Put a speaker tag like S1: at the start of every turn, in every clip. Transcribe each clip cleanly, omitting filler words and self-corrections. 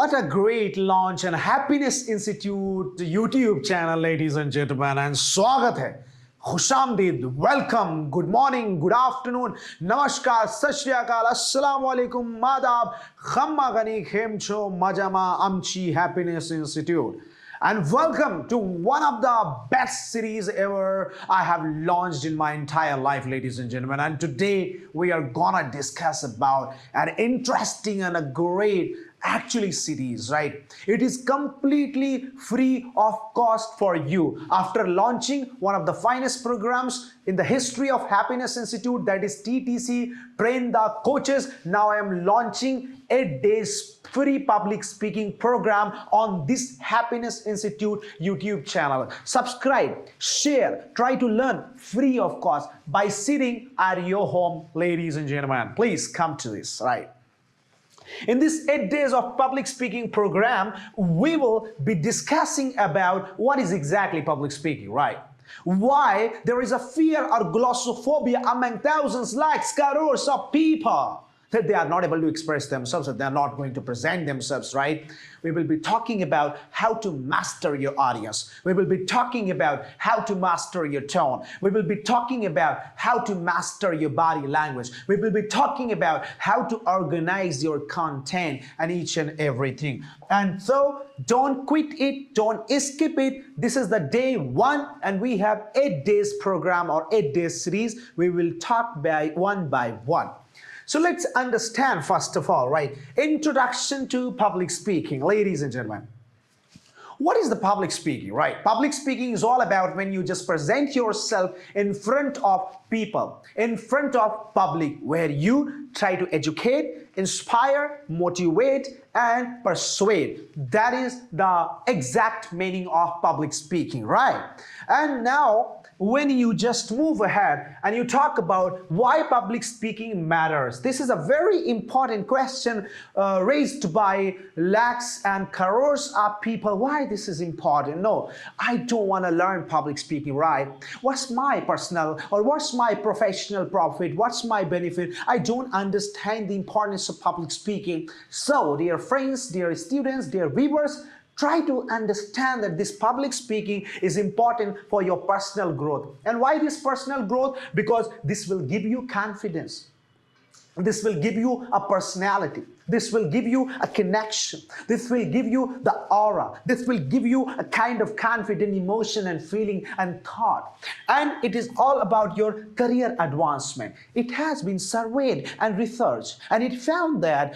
S1: What a great launch and Happiness Institute YouTube channel, ladies and gentlemen, and स्वागत है, खुशामदीद, welcome, good morning, good afternoon, नमस्कार, सत श्री अकाल, अस्सलाम वालेकुम, आदाब, खम्मा गनी खेम छो, मजामा आमची Happiness Institute. And welcome to one of the best series ever I have launched in my entire life, ladies and gentlemen. And today we are gonna discuss about an interesting and a great series, right? It is completely free of cost for you. After launching one of the finest programs in the history of Happiness Institute, that is TTC, Train the Coaches, now I am launching 8 days free public speaking program on this Happiness Institute YouTube channel. Subscribe, share, try to learn free of cost by sitting at your home, ladies and gentlemen. Please come to this, right? In this 8 days of public speaking program, we will be discussing about what is exactly public speaking, right? Why there is a fear or glossophobia among thousands, lakhs, crores of people that they are not able to express themselves, that they are not going to present themselves, right? We will be talking about how to master your audience. We will be talking about how to master your tone. We will be talking about how to master your body language. We will be talking about how to organize your content and each and everything. And so don't quit it, don't skip it. This is the day one and we have 8 days program or 8 days series. We will talk by one. So let's understand first of all, right? Introduction to public speaking, ladies and gentlemen. What is the public speaking, right? Public speaking is all about when you just present yourself in front of people, in front of public, where you try to educate, inspire, motivate, and persuade. That is the exact meaning of public speaking, right? And now, when you just move ahead and you talk about why public speaking matters, this is a very important question raised by lakhs and crores of people. Why this is important? No, I don't want to learn public speaking, right? What's my personal or what's my professional profit? What's my benefit? I don't understand the importance of public speaking. So, dear friends, dear students, dear viewers, try to understand that this public speaking is important for your personal growth. And why this personal growth? Because this will give you confidence. This will give you a personality. This will give you a connection. This will give you the aura. This will give you a kind of confident emotion and feeling and thought. And it is all about your career advancement. It has been surveyed and researched, and it found that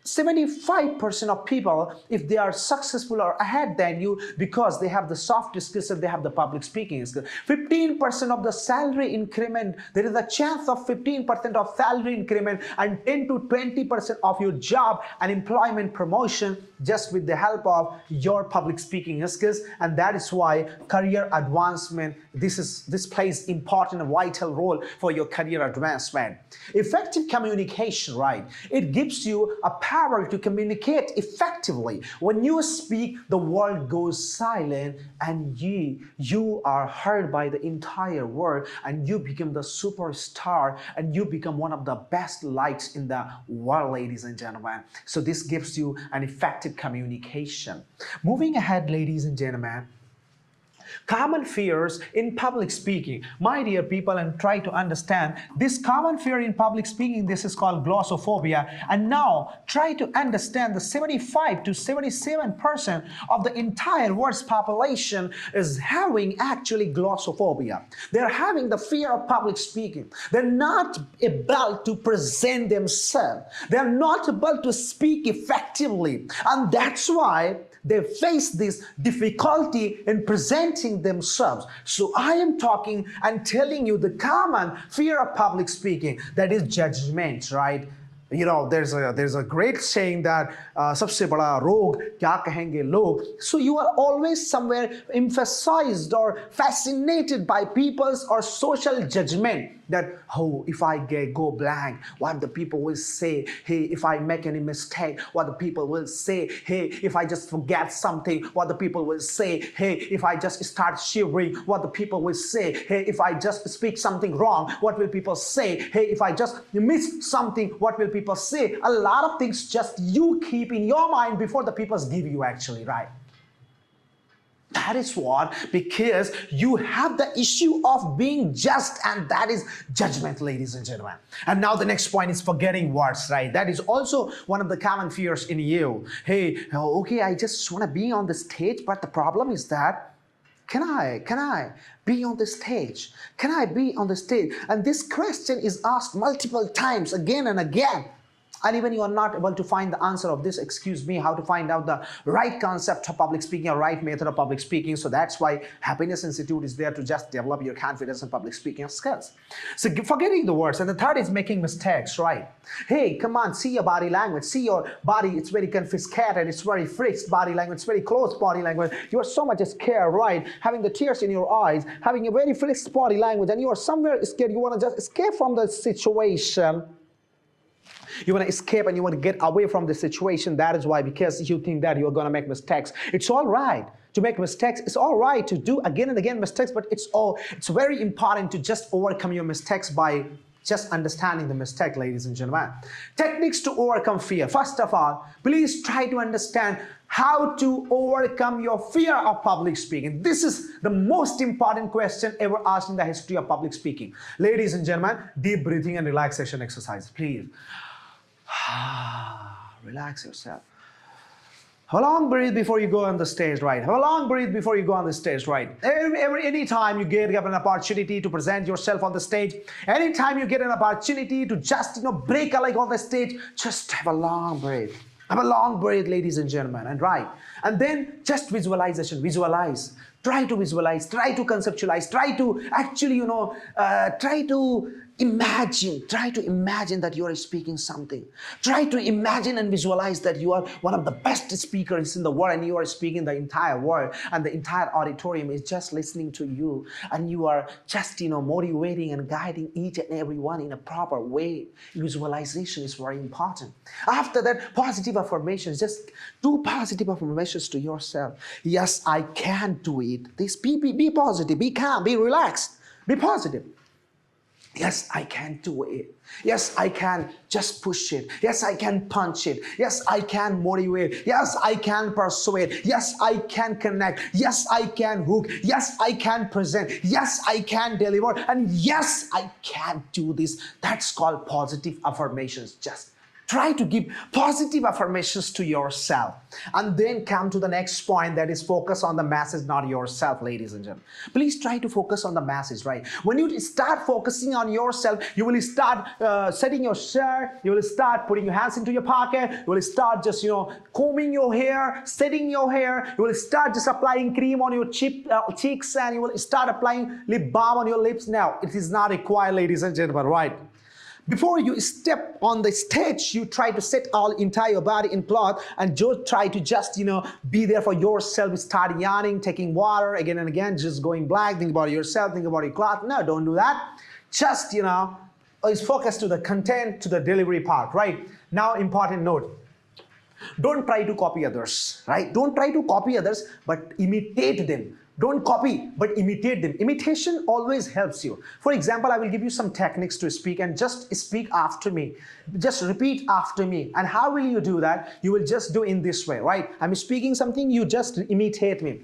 S1: 75% of people, if they are successful or ahead than you, because they have the soft skills and they have the public speaking skills. 15% of the salary increment, there is a chance of 15% of salary increment and 10 to 20% of your job and employment promotion just with the help of your public speaking skills. And that is why career advancement, this plays important, vital role for your career advancement. Effective communication, right? It gives you a power to communicate effectively. When you speak, the world goes silent and you are heard by the entire world, and you become the superstar and you become one of the best lights in the world, ladies and gentlemen. So this gives you an effective communication. Moving ahead, ladies and gentlemen, common fears in public speaking. My dear people, and try to understand this common fear in public speaking. This is called glossophobia. And now try to understand the 75 to 77% of the entire world's population is having actually glossophobia. They're having the fear of public speaking. They're not able to present themselves. They're not able to speak effectively. And that's why they face this difficulty in presenting themselves. So I am talking and telling you the common fear of public speaking, that is judgment, right? You know, there's a great saying that सबसे बड़ा रोग क्या कहेंगे लोग. So you are always somewhere emphasized or fascinated by people's or social judgment. That, oh, if I go blank, what the people will say. Hey, if I make any mistake, what the people will say. Hey, if I just forget something, what the people will say. Hey, if I just start shivering, what the people will say. Hey, if I just speak something wrong, what will people say. Hey, if I just miss something, what will people people say, a lot of things just you keep in your mind before the people give you actually, right? That is what, because you have the issue of being just, and that is judgment, ladies and gentlemen. And now the next point is forgetting words, right? That is also one of the common fears in you. Hey, okay, I just want to be on the stage, but the problem is that, can I be on the stage? Can I be on the stage? And this question is asked multiple times, again and again. And even you are not able to find the answer of this, excuse me, how to find out the right concept of public speaking or right method of public speaking. So that's why Happiness Institute is there to just develop your confidence and public speaking skills. So forgetting the words. And the third is making mistakes, right? Hey, come on, see your body language. See your body, it's very confiscated, it's very fixed body language, it's very close body language. You are so much scared, right? Having the tears in your eyes, having a very fixed body language, and you are somewhere scared. You want to just escape from the situation. You want to escape and you want to get away from the situation. That is why, because you think that you're going to make mistakes. It's all right to make mistakes. It's all right to do again and again mistakes, but it's very important to just overcome your mistakes by just understanding the mistake, ladies and gentlemen. Techniques to overcome fear. First of all, please try to understand how to overcome your fear of public speaking. This is the most important question ever asked in the history of public speaking. Ladies and gentlemen, deep breathing and relaxation exercise, please. Relax yourself. Have a long breath before you go on the stage, right? Have a long breath before you go on the stage, right? Anytime you get an opportunity to present yourself on the stage, anytime you get an opportunity to just, break a leg on the stage, just have a long breath. Have a long breath, ladies and gentlemen, and right. And then just visualization, visualize. Try to visualize, try to conceptualize, try to actually, try to imagine that you are speaking something. Try to imagine and visualize that you are one of the best speakers in the world and you are speaking the entire world and the entire auditorium is just listening to you and you are just, motivating and guiding each and every one in a proper way. Visualization is very important. After that, positive affirmations, just do positive affirmations to yourself. Yes, I can do it. Be positive, be calm, be relaxed, be positive. Yes, I can do it. Yes, I can just push it. Yes, I can punch it. Yes, I can motivate. Yes, I can persuade. Yes, I can connect. Yes, I can hook. Yes, I can present. Yes, I can deliver. And yes, I can do this. That's called positive affirmations. Just try to give positive affirmations to yourself and then come to the next point, that is focus on the masses, not yourself, ladies and gentlemen. Please try to focus on the masses, right? When you start focusing on yourself, you will start setting your shirt, you will start putting your hands into your pocket, you will start just, combing your hair, setting your hair, you will start just applying cream on your cheeks and you will start applying lip balm on your lips. Now, it is not required, ladies and gentlemen, right? Before you step on the stage, you try to set all entire body in cloth and just try to just, be there for yourself. Start yawning, taking water again and again, just going black, think about yourself, think about your cloth. No, don't do that. Just, is focus to the content, to the delivery part, right? Now, important note. Don't try to copy others, right? Don't try to copy others, but imitate them. Don't copy, but imitate them. Imitation always helps you. For example, I will give you some techniques to speak and just speak after me. Just repeat after me. And how will you do that? You will just do in this way, right? I'm speaking something, you just imitate me.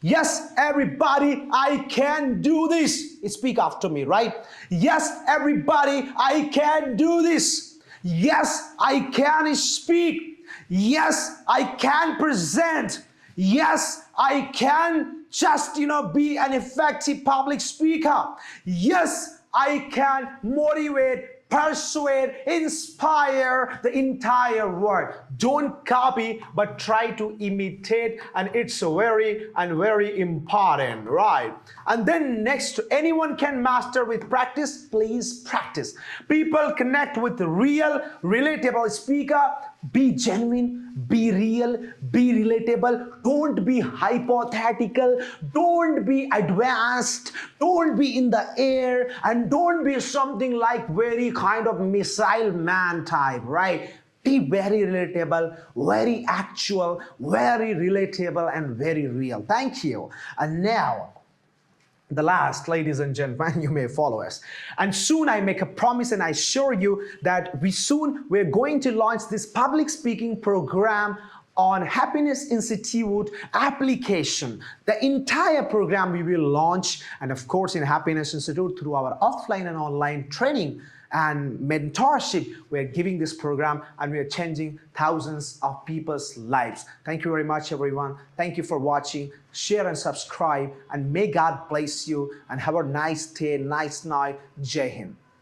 S1: Yes, everybody, I can do this. Speak after me, right? Yes, everybody, I can do this. Yes, I can speak. Yes, I can present. Yes, I can just, be an effective public speaker. Yes, I can motivate, persuade, inspire the entire world. Don't copy, but try to imitate, and it's very important, right? And then next, anyone can master with practice. Please practice. People connect with the real, relatable speaker. Be genuine, be real, be relatable. Don't be hypothetical. Don't be advanced. Don't be in the air. And don't be something like very kind of missile man type, right? Be very relatable, very actual, very relatable, and very real. Thank you. And now, the last, ladies and gentlemen, you may follow us. And soon I make a promise and I assure you that we're going to launch this public speaking program on Happiness Institute application. The entire program we will launch, and of course in Happiness Institute through our offline and online training and mentorship, we're giving this program and we are changing thousands of people's lives. Thank you very much, everyone. Thank you for watching. Share and subscribe, and may God bless you and have a nice day, nice night. Jai Hind.